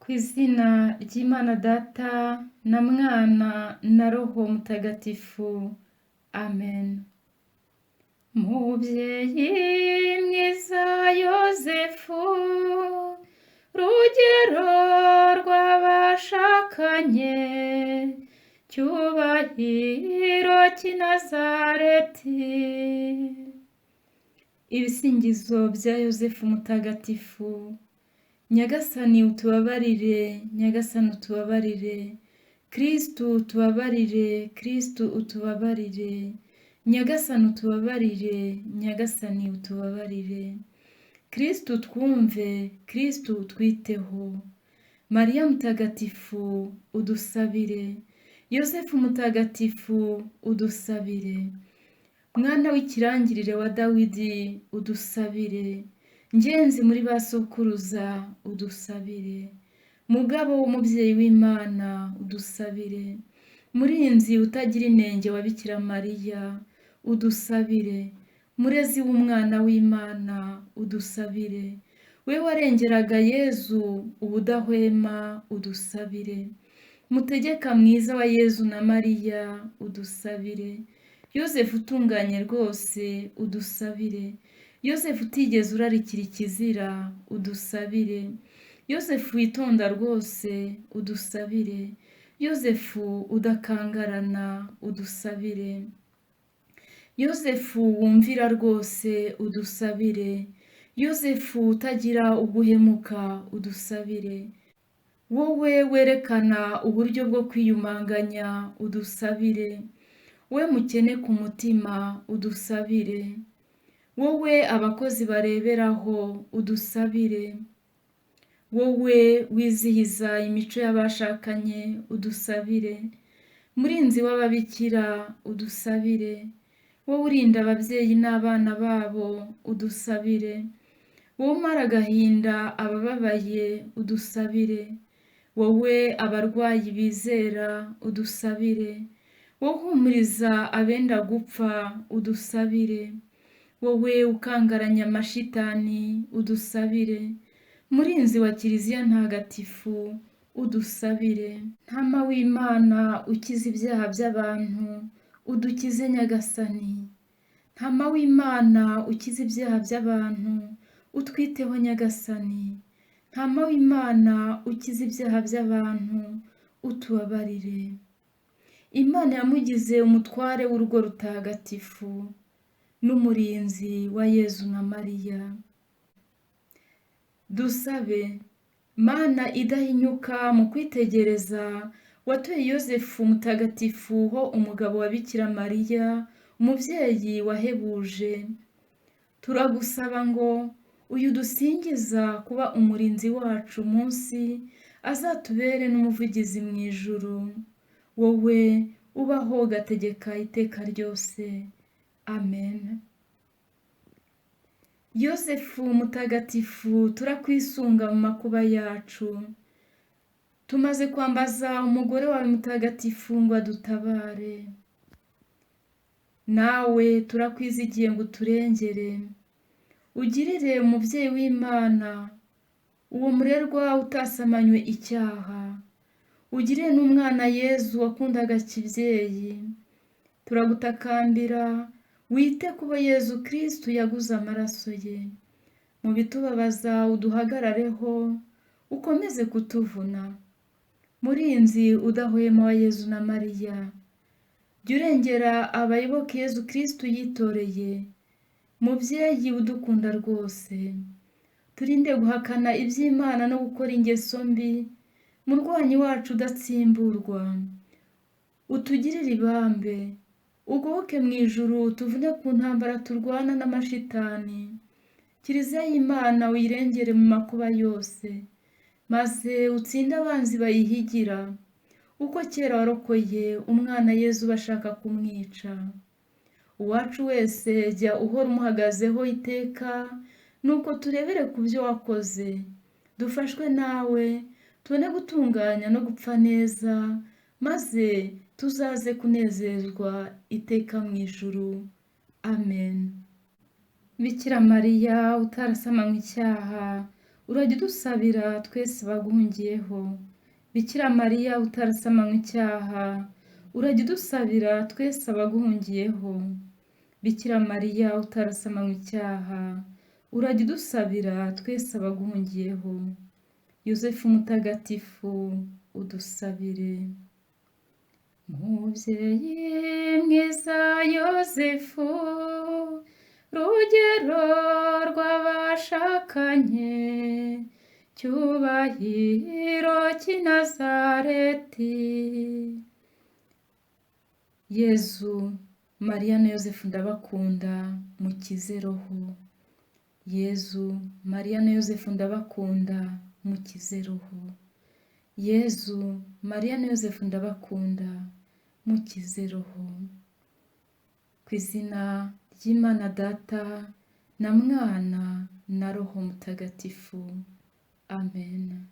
Ku izina ry'Imana Data na Mwana na Roho Mutagatifu. Amen. Mubyeyi mwiza Yozefu, rugero rw'abashakanye, cyubahiro cy'i Nazareti. Ibisingizo bya Yozefu Mutagatifu. Nyagasani utubabarire, Nyagasani utubabarire, Kristu utubabarire, Kristu utubabarire, Nyagasani utubabarire, Nyagasani utubabarire, Kristu twumve, Kristu utwiteho. Mariya Mutagatifu udusabire, Yosefu Mutagatifu udusabire, Mwana w'ikirangirire wa Dawidi udusabire, Ngenzi muri ba sokuruza udusabire, Mugabo w'umubyeyi w'Imana udusabire, Murinzi utagira inenge wa Bikira Mariya udusabire, Murezi w'umwana w'Imana udusabire, we warengeraga Yezu ubudahwema udusabire, Mutegeka mwiza wa Yezu na Mariya udusabire, Yosefu utunganye rwose udusabire, Yosefu utigeze urarikira ikizira udusabire, Yosefu witonda rwose udusabire, Yosefu udakangarana udusabire, Yosefu wumvira rwose udusabire, Yosefu utagira uguhemuka udusabire, wowe werekana uburyo bwo kwiyumanganya udusabire, we mukene ku mutima udusabire, wowe abakozi bareberaho udusabire, wowe wizihiza imico y'abashakanye udusabire, Murinzi w'ababikira udusabire, wowe urinda ababyeyi n'abana babo udusabire, wowe umara agahinda abababaye udusabire, wowe abarwayi bizera udusabire, wowe uhumuriza abenda gupfa udusabire, wowe ukangaranya amashitani udusabire, Murinzi wa Kiliziya Ntagatifu udusabire, Ntama w'Imana ukiza ibyaha by'abantu udukize Nyagasani, Ntama w'Imana ukiza ibyaha by'abantu utwiteho Nyagasani, Ntama w'Imana ukiza ibyaha by'abantu utubabarire. Imana yamugize umutware w'urugo rutagatifu n'umurinzi wa Yezu na Mariya. Dusabe. Mana idahinyuka mu kwitegereza, watoye Yosefu Mutagatifu ho umugabo wa Bikira Mariya, umubyeyi wahebuje. Turagusaba ngo uyu dusingiza kuba umurinzi wacu munsi azatubere n'umuvugizi mu ijuru, wowe ubaho ugategeka iteka ryose. Amen. Yosefu Mutagatifu turakwisunga mu makuba yacu, tumaze kwambaza umugore wawe mutagatifu ngo adutabare. Nawe turakwizigiye ngo uturengere, ugirire umubyeyi w'Imana, uwo murerwa utasamanywe icyaha, ugirire n'umwana Yezu wakundaga kibyeyi. Turagutakambira wite kuba Yezu Kristu yaguze amaraso ye. Mu bitubabaza uduhagarareho, ukomeze kutuvuna. Murinzi udahwema wa Yezu na Mariya, jya urengera abayoboke Yezu Kristu yitoreye. Mubyeyi udukunda rwose, turinde guhakana iby'Imana no gukora ingeso mbi. Murwanyi wacu udatsimburwa, utugirire ibambe, ugoboke mu ijuru tuvune ku ntambara turwana n'amashitani. Kiliziya y'Imana uyirengere mu makuba yose, maze utsinde abanzi bayihigira, uko kera warokoye umwana Yezu bashaka kumwica. Uwacu wese jya uhora umuhagazeho iteka, nuko turebere ku byo wakoze. Dufashwe nawe, tubone gutunganya no gupfa neza, maze tuzaze kunezezwa iteka mu ijuru. Amen. Bikira Mariya utarasamanywe icyaha, urajya udusabira twese baguhungiyeho. Bikira Mariya utarasamanywe icyaha, urajya udusabira twese abaguhungiyeho. Bikira Mariya utarasamanywe icyaha, urajya udusabira twese abaguhungiyeho. Yosefu mutagatifu, udusabire. Mubyeyi mwiza Yosefu, rugero rw'abashakanye, cyubahiro cy'i Nazareti. Yezu, Mariya na Yosefu ndabakunda, mukize roho. Yezu, Mariya na Yosefu ndabakunda, mukize roho. Yezu, Mariya na Yosefu ndabakunda, mukize roho. Ku izina ry'Imana Data na Mwana na Roho Mutagatifu. Amen.